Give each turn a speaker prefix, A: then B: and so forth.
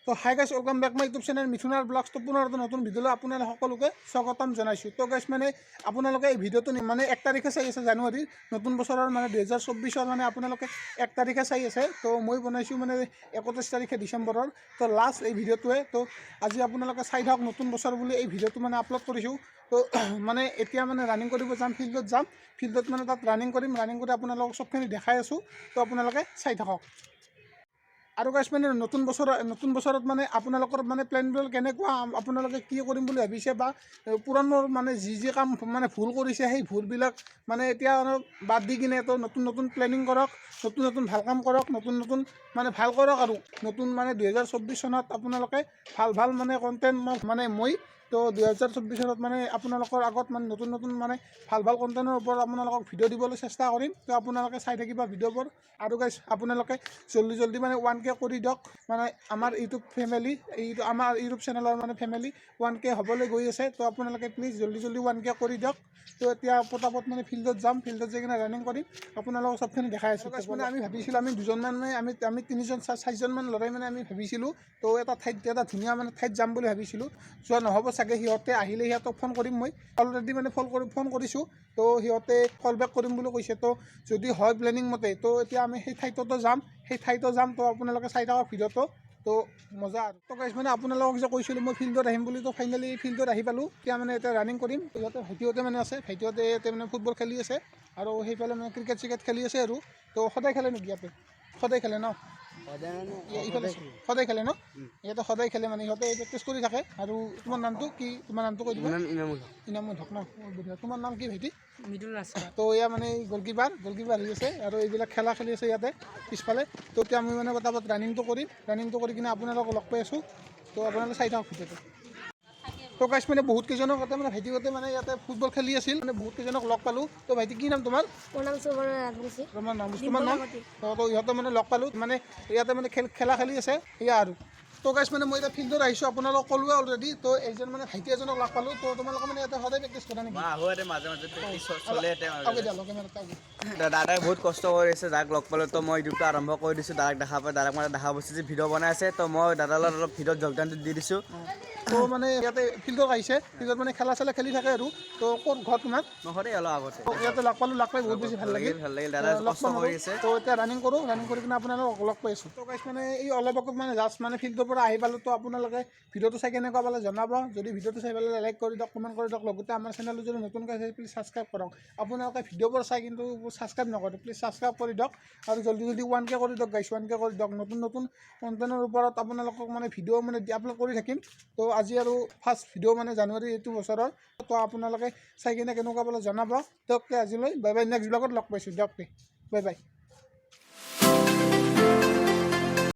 A: তো hi guys welcome back my YouTube channel মিথুনাৰ vlogs. তো পুনৰ এটা নতুন ভিডিঅ'লৈ আপোনালোক সকলোকে স্বাগতম জনাইছোঁ। তো গাইছ মানে আপোনালোকে এই ভিডিঅ'টো মানে 1 তাৰিখে চাই আছে জানুৱাৰীৰ নতুন বছৰৰ মানে 2024 মানে আপোনালোকে 1 তাৰিখে চাই আছে। তো মই বনাইছোঁ মানে 31 তাৰিখে ডিচেম্বৰৰ। তো লাষ্ট এই ভিডিঅ'টোৱে। তো আজি আপোনালোকে চাই থাকক নতুন বছৰ বুলি এই ভিডিঅ'টো মানে আপলোড কৰিছোঁ। তো মানে এতিয়া মানে ৰানিং কৰিব যাম, ফিল্ডত মানে তাত ৰানিং কৰিম, ৰানিং কৰি আপোনালোকক চবখিনি দেখাই আছোঁ। তো আপোনালোকে চাই থাকক। আৰু গাইছ মানে নতুন বছৰত মানে আপোনালোকৰ মানে প্লেনবিলাক কেনেকুৱা, আপোনালোকে কি কৰিম বুলি ভাবিছে বা পুৰণৰ মানে যি কাম মানে ভুল কৰিছে সেই ভুলবিলাক মানে এতিয়া বাদ দি কিনে তো নতুন প্লেনিং কৰক, নতুন ভাল কাম কৰক, নতুন মানে ভাল কৰক। আৰু নতুন মানে 2024 চনত আপোনালোকে ভাল মানে কণ্টেণ্ট মই তো 2024 চনত মানে আপোনালোকৰ আগত মানে নতুন মানে ভাল কণ্টেণ্টৰ ওপৰত আপোনালোকক ভিডিঅ' দিবলৈ চেষ্টা কৰিম। তো আপোনালোকে চাই থাকিবা ভিডিঅ'বোৰ। আৰু গাইছ আপোনালোকে জল্দি মানে 1K কৰি দিয়ক। মানে আমাৰ ইউটিউব ফেমিলি, আমাৰ ইউটিউব চেনেলৰ মানে ফেমিলি 1K হ'বলৈ গৈ আছে। তো আপোনালোকে প্লিজ জল্দি 1K কৰি দিয়ক। তো এতিয়া পটাপট মানে ফিল্ডত যাম, ফিল্ডত যাই কিনে ৰানিং কৰিম, আপোনালোকক চবখিনি দেখাই আছোঁ। মানে আমি ভাবিছিলোঁ আমি দুজনমান মানে আমি 3-4জনমান ল'ৰাই মানে আমি ভাবিছিলোঁ তো এটা ধুনীয়া মানে ঠাইত যাম বুলি ভাবিছিলোঁ। যোৱা নহ'ব চাগে, সিহঁতে আহিলে সিহঁতক ফোন কৰিম। মই অলৰেডি মানে ফোন কৰিছোঁ। তো সিহঁতে কল বেক কৰিম বুলি কৈছে। তো যদি হয় প্লেনিং মতে তো এতিয়া আমি সেই ঠাইতো যাম। তো আপোনালোকে চাই থাকক ভিডিঅ'টো। তো মজা আৰু। তো গাইছ মানে আপোনালোকক যে কৈছিলোঁ মই ফিল্ডত আহিম বুলি, তো ফাইনেলি ফিল্ডত আহি পালোঁ। এতিয়া মানে এতিয়া ৰানিং কৰিম। ভাইটিহঁতে মানে আছে, ভাইটিহঁতে মানে ফুটবল খেলি আছে আৰু সেইফালে মানে ক্ৰিকেট খেলি আছে। আৰু তো সদায় খেলে নেকি ইয়াতে? সদায় খেলে ন? সদায় খেলে ন? ইয়াতে সদায় খেলে মানে সিহঁতে প্ৰেক্টিছ কৰি থাকে। আৰু তোমাৰ নামটো কি? তোমাৰ নামটো কৈ দিবা। ইনামুল হক ন? তোমাৰ নাম কি ভাইটি?
B: মিডল আছে।
A: তো এয়া মানে গলকিপাৰ হৈ আছে আৰু এইবিলাক খেলি আছে ইয়াতে পিছফালে। তো এতিয়া আমি মানে পটাপট ৰানিংটো কৰি কিনে আপোনালোকক লগ পাই আছোঁ। তো আপোনালোকে চাই থাকক ভিডিঅ'টো। তো গাইছ মানে বহুত কেইজনক ইয়াতে মানে ভাইটিহঁতে মানে ইয়াতে ফুটবল খেলি আছিল, মানে বহুত কেইজনক লগ পালোঁ। তো ভাইটি কি নাম তোমাৰ? তোমাৰ নাম তো ইহঁতে মানে লগ পালোঁ, মানে ইয়াতে মানে খেলি আছে সেয়া আৰু। তো গাইছ মানে মই এতিয়া ফিল্ডত আহিছোঁ, আপোনালোকক ক'লোৱে অলৰেডি। তো এজন মানে ভাইটি এজনক লগ পালোঁ। তো তোমালোকে মানে ইয়াতে সদায় প্ৰেক্টিছ কৰা নেকি?
C: দাদাই বহুত কষ্ট কৰিছে, যাক লগ পালোঁ। তো মই ইউটিউবটো আৰম্ভ কৰি দিছোঁ, দাদাক দেখা পাইছোঁ যে ভিডিঅ' বনাই আছে। তো মই দাদাৰ লগত অলপ ভিডিঅ'ত যোগদানটো দি দিছোঁ।
A: তো মানে ইয়াতে ফিল্ডত আহিছে, ফিল্ডত মানে খেলা খেলি থাকে আৰু। তো ক'ত ঘৰ তোমাৰ?
C: নহ'লে অলপ আগতে
A: ইয়াতে লগ পাই বহুত বেছি ভাল লাগিল।
C: দাদাই
A: লগ
C: কষ্ট
A: পাম আৰু।
C: কৰি আছে।
A: তো এতিয়া ৰানিং কৰি কিনে আপোনালোকক লগ পাই আছোঁ। তো গাইছ মানে এই অলপ আগত মানে জাষ্ট মানে ফিল্ডৰ পৰা আহি পালোঁ। তো আপোনালোকে ভিডিঅ'টো চাই কেনেকুৱা পালে জনাব। যদি ভিডিঅ'টো চাই পেলাই লাইক কৰি দিয়ক, কমেণ্ট কৰি দিয়ক। লগতে আমাৰ চেনেলটো যদি নতুনকৈ আছে প্লিজ ছাবস্ক্ৰাইব কৰক। আপোনালোকে ভিডিঅ'বোৰ চাই কিন্তু ছাবস্ক্ৰাইব নকৰে, প্লিজ ছাবস্ক্ৰাইব কৰি দিয়ক। আৰু জল্দি 1K কৰি দিয়ক গাইছ, 1K কৰি দিয়ক। নতুন কণ্টেণ্টৰ ওপৰত আপোনালোকক মানে ভিডিঅ' মানে আপলোড কৰি থাকিম। তো আজি আৰু ফাৰ্ষ্ট ভিডিঅ' মানে জানুৱাৰী এইটো বছৰৰ। তো আপোনালোকে চাই কিনে কেনেকুৱা পালে জনাব। দিয়ক আজিলৈ বাই বাই, নেক্সট ব্লগত লগ পাইছোঁ। দিয়ক বাই বাই।